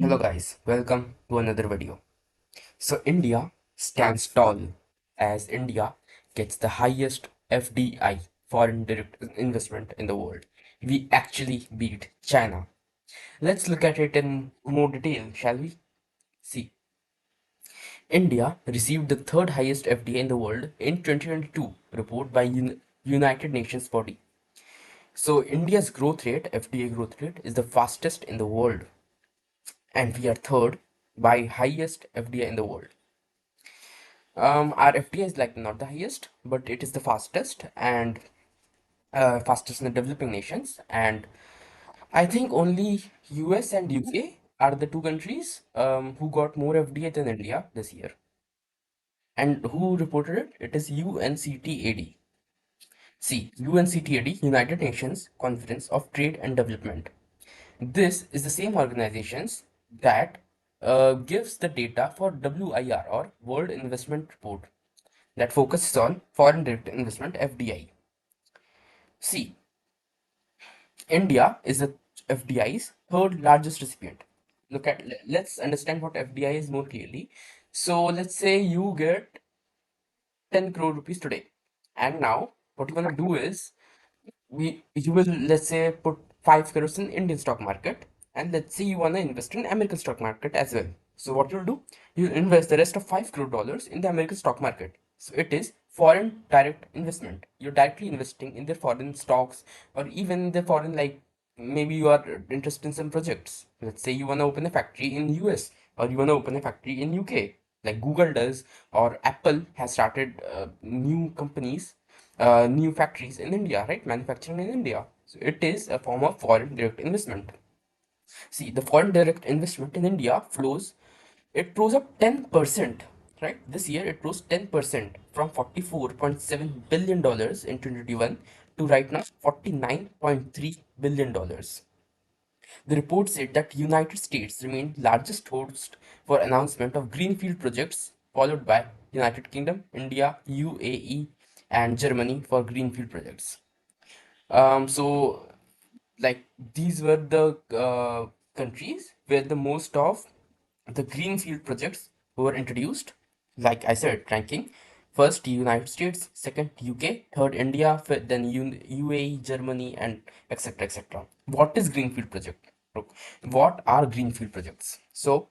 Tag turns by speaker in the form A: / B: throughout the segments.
A: Hello guys, welcome to another video. So India stands tall as India gets the highest FDI, foreign direct investment in the world. We actually beat China. Let's look at it in more detail, shall we? See, India received the third highest FDI in the world in 2022 report by United Nations body. So India's growth rate, FDI growth rate, is the fastest in the world, and we are third by highest FDI in the world. Our FDI is like not the highest, but it is the fastest and fastest in the developing nations. And I think only US and UK are the two countries who got more FDI than India this year. And who reported it? It is UNCTAD. See, UNCTAD, United Nations Conference of Trade and Development. This is the same organizations that gives the data for WIR or World Investment Report that focuses on foreign direct investment FDI. See, India is the FDI's third largest recipient. Let's understand what FDI is more clearly. So let's say you get 10 crore rupees today, and now what you want to do is you will, let's say, put 5 crores in Indian stock market, and let's say you want to invest in American stock market as well. So what you'll do, you'll invest the rest of 5 crore dollars in the American stock market. So it is foreign direct investment. You're directly investing in the foreign stocks, or even the foreign, like maybe you are interested in some projects. Let's say you want to open a factory in US, or you want to open a factory in UK, like Google does, or Apple has started new companies, new factories in India, right? Manufacturing in India. So it is a form of foreign direct investment. See, the foreign direct investment in India it rose up 10%, right? This year it rose 10% from $44.7 billion in 2021 to right now $49.3 billion. The report said that United States remained largest host for announcement of greenfield projects, followed by United Kingdom, India, UAE, and Germany for greenfield projects. So like these were the countries where the most of the greenfield projects were introduced. Like I said, ranking first United States, second UK, third India, then UAE, Germany, and etc. etc. What is greenfield project? Look, what are greenfield projects? So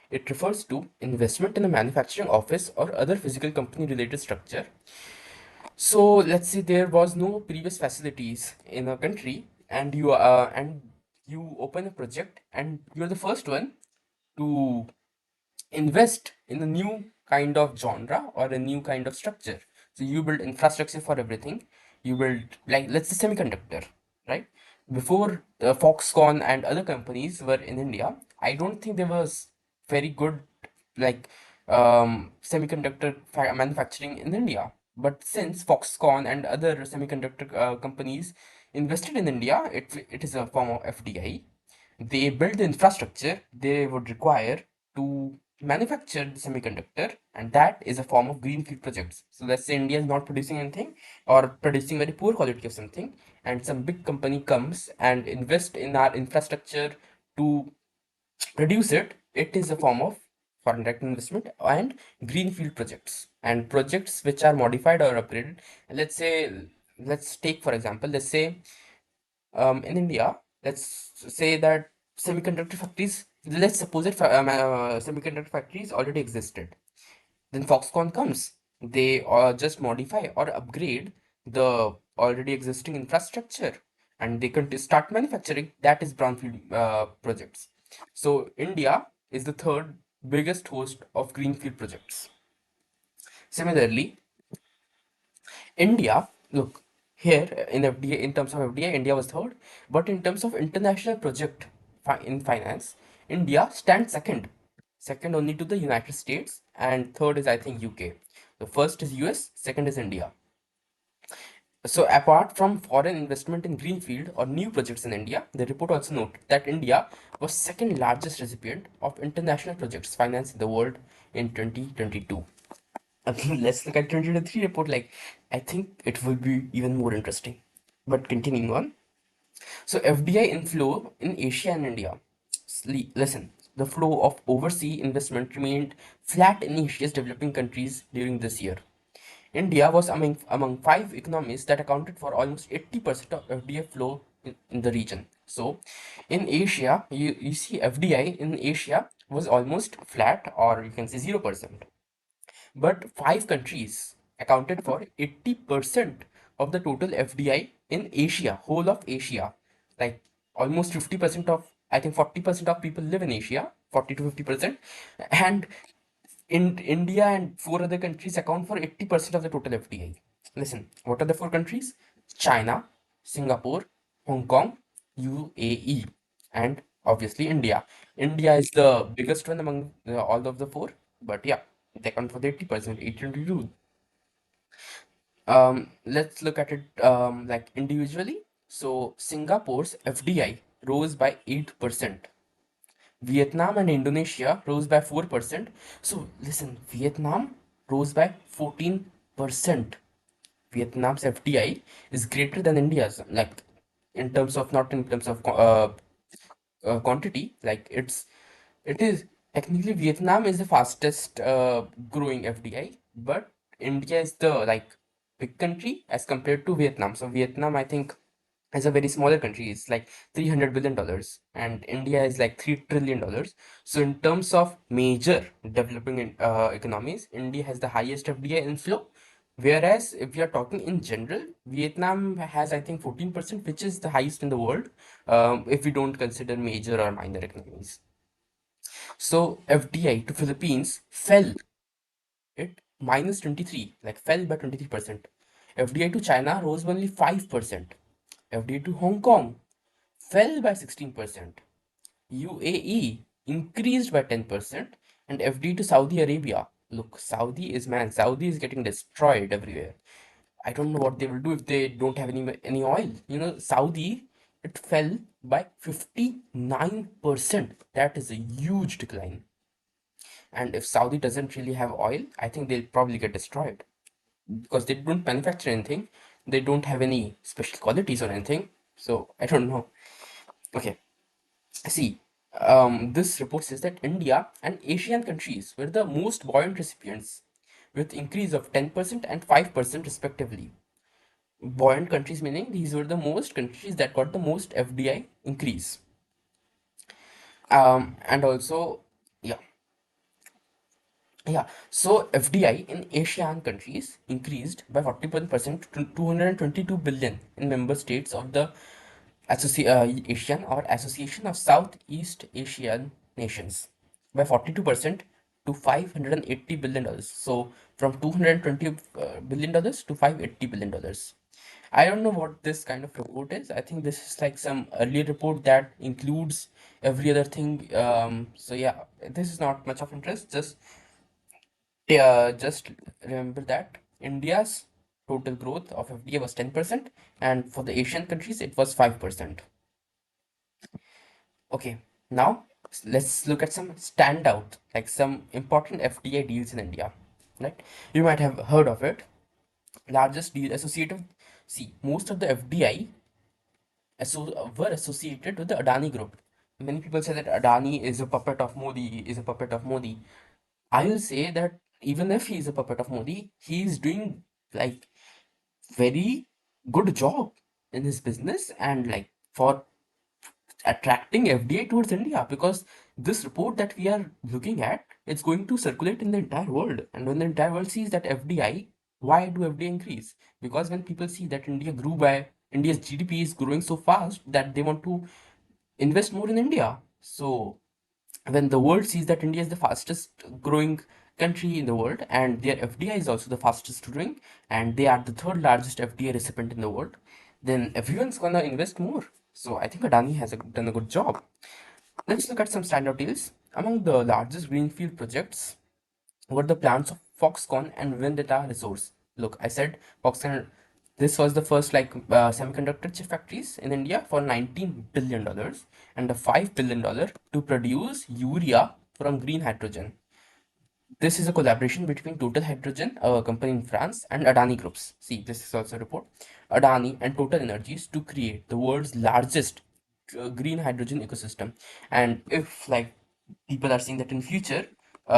A: it refers to investment in a manufacturing office or other physical company related structure. So let's say there was no previous facilities in a country, and you open a project, and you're the first one to invest in a new kind of genre or a new kind of structure. So you build infrastructure for everything. You build, like, let's say, semiconductor, right? Before Foxconn and other companies were in India, I don't think there was very good, like, semiconductor manufacturing in India. But since Foxconn and other semiconductor companies invested in India, it is a form of FDI. They build the infrastructure they would require to manufacture the semiconductor, and that is a form of greenfield projects. So let's say India is not producing anything or producing very poor quality of something, and some big company comes and invest in our infrastructure to produce it. It is a form of foreign direct investment and greenfield projects, and projects which are modified or upgraded. Let's say, let's take for example, let's say in India, let's say that semiconductor factories, let's suppose that semiconductor factories already existed. Then Foxconn comes, they just modify or upgrade the already existing infrastructure, and they can start manufacturing. That is brownfield projects. So India is the third biggest host of greenfield projects. Similarly, India, look, here in FDI, in terms of FDI, India was third, but in terms of international project in finance, India stands second, second only to the United States, and third is I think UK. The first is US, second is India. So apart from foreign investment in greenfield or new projects in India, the report also noted that India was second largest recipient of international projects finance in the world in 2022. Let's look at 2023 report. Like, I think it will be even more interesting. But continuing on. So FDI inflow in Asia and India. Listen. the flow of overseas investment remained flat in Asia's developing countries during this year. India was among five economies that accounted for almost 80% of FDI flow in the region. So, in Asia, you see FDI in Asia was almost flat, or you can say 0%. But five countries accounted for 80% of the total FDI in Asia, whole of Asia. Like almost 50% of, I think 40% of people live in Asia, 40 to 50%. And in India and four other countries account for 80% of the total FDI. Listen, what are the four countries? China, Singapore, Hong Kong, UAE, and obviously India. India is the biggest one among all of the four, but yeah, they account for the 80%, 80 let's look at it like individually. So Singapore's FDI rose by 8%. Vietnam and Indonesia rose by 4%. So listen, Vietnam rose by 14%. Vietnam's FDI is greater than India's, like in terms of, not in terms of quantity, like it is technically Vietnam is the fastest growing FDI, but India is the like big country as compared to Vietnam. So Vietnam, I think, is a very smaller country. It's like $300 billion, and India is like $3 trillion. So in terms of major developing economies, India has the highest FDI inflow. Whereas if we are talking in general, Vietnam has, I think, 14%, which is the highest in the world, if we don't consider major or minor economies. So FDI to Philippines fell it minus 23, like fell by 23%. FDI to China rose only 5%. FDI to Hong Kong fell by 16%. UAE increased by 10%. And FDI to Saudi Arabia. Look, Saudi is getting destroyed everywhere. I don't know what they will do if they don't have any oil. You know, Saudi, it fell by 59%. That is a huge decline. And if Saudi doesn't really have oil, I think they'll probably get destroyed because they don't manufacture anything. They don't have any special qualities or anything. So I don't know. Okay, see, this report says that India and Asian countries were the most buoyant recipients, with increase of 10% and 5% respectively. Buoyant countries meaning these were the most countries that got the most FDI increase. And also, yeah, yeah. So FDI in Asian countries increased by 41% to 222 billion in member states of the Asian or Association of Southeast Asian Nations, by 42% to $580 billion. So from $220 billion to $580 billion. I don't know what this kind of report is. I think this is like some earlier report that includes every other thing. So yeah, this is not much of interest. Just remember that India's total growth of FDI was 10%, and for the Asian countries it was 5%. Okay, now let's look at some standout, like some important FDI deals in India. Right? You might have heard of it. Largest deal associated. See, most of the FDI were associated with the Adani group. Many people say that Adani is a puppet of Modi, is a puppet of Modi. I will say that even if he is a puppet of Modi, he is doing like very good job in his business and like for attracting FDI towards India, because this report that we are looking at, it's going to circulate in the entire world. And when the entire world sees that FDI, why do FDI increase? Because when people see that India's GDP is growing so fast that they want to invest more in India. So when the world sees that India is the fastest growing country in the world and their FDI is also the fastest growing and they are the third largest FDI recipient in the world, then everyone's gonna invest more. So I think Adani has done a good job. Let's look at some standout deals. Among the largest greenfield projects were the plants of Foxconn and Vendetta Resource. Look, I said Foxconn. This was the first like semiconductor chip factories in India for $19 billion and a $5 billion to produce urea from green hydrogen. This is a collaboration between Total Hydrogen, a company in France, and Adani Groups. See, this is also a report. Adani and Total Energies to create the world's largest green hydrogen ecosystem. And if like People are saying that in future,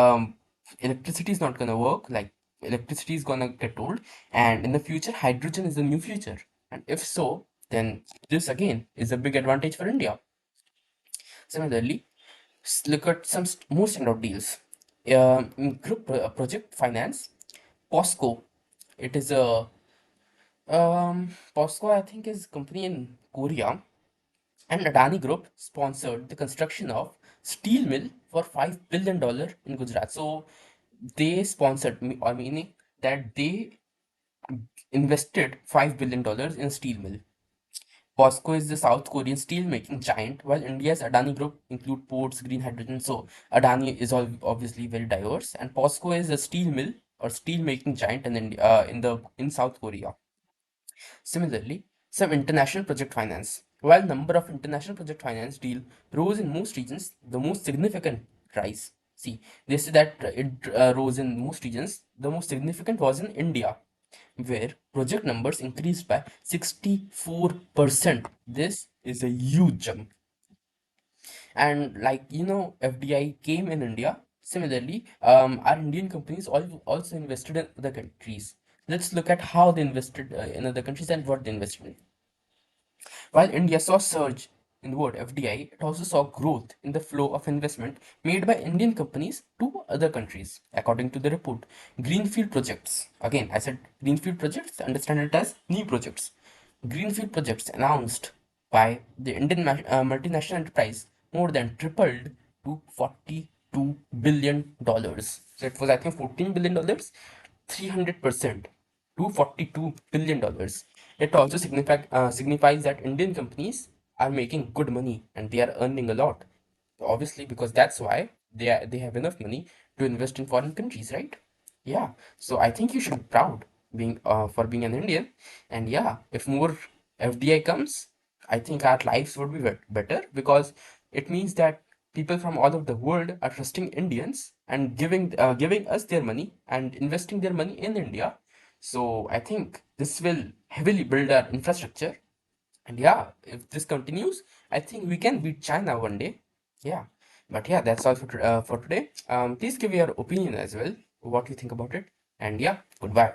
A: um, electricity is not gonna work. Like electricity is gonna get old, and in the future, hydrogen is the new future. And if so, then this again is a big advantage for India. Similarly, look at some more standout deals. In group project finance, POSCO. It is a POSCO, I think, is a company in Korea, and Adani Group sponsored the construction of steel mill for $5 billion in Gujarat. So they sponsored, or meaning that they invested $5 billion in steel mill. POSCO is the South Korean steel making giant, while India's Adani Group include ports, green hydrogen. So Adani is obviously very diverse, and POSCO is a steel mill or steel making giant in India, in South Korea. Similarly, some international project finance. While number of international project finance deal rose in most regions, the most significant rise. See, they say that it rose in most regions. The most significant was in India, where project numbers increased by 64%. This is a huge jump. And like FDI came in India. Similarly, our Indian companies also invested in other countries. Let's look at how they invested in other countries and what they invested in. While India saw surge in the word FDI, it also saw growth in the flow of investment made by Indian companies to other countries. According to the report, greenfield projects. Again, I said greenfield projects. Understand it as new projects. Greenfield projects announced by the Indian multinational enterprise more than tripled to $42 billion. So it was, I think, $14 billion, 300% to $42 billion. It also signifies that Indian companies are making good money and they are earning a lot. Obviously, because that's why they have enough money to invest in foreign countries, right? Yeah. So I think you should be proud being for being an Indian. And yeah, if more FDI comes, I think our lives would be better, because it means that people from all over the world are trusting Indians and giving us their money and investing their money in India. So I think this will heavily build our infrastructure. And yeah, if this continues, I think we can beat China one day. Yeah. But yeah, that's all for today. Please give your opinion as well, what you think about it. And yeah, goodbye.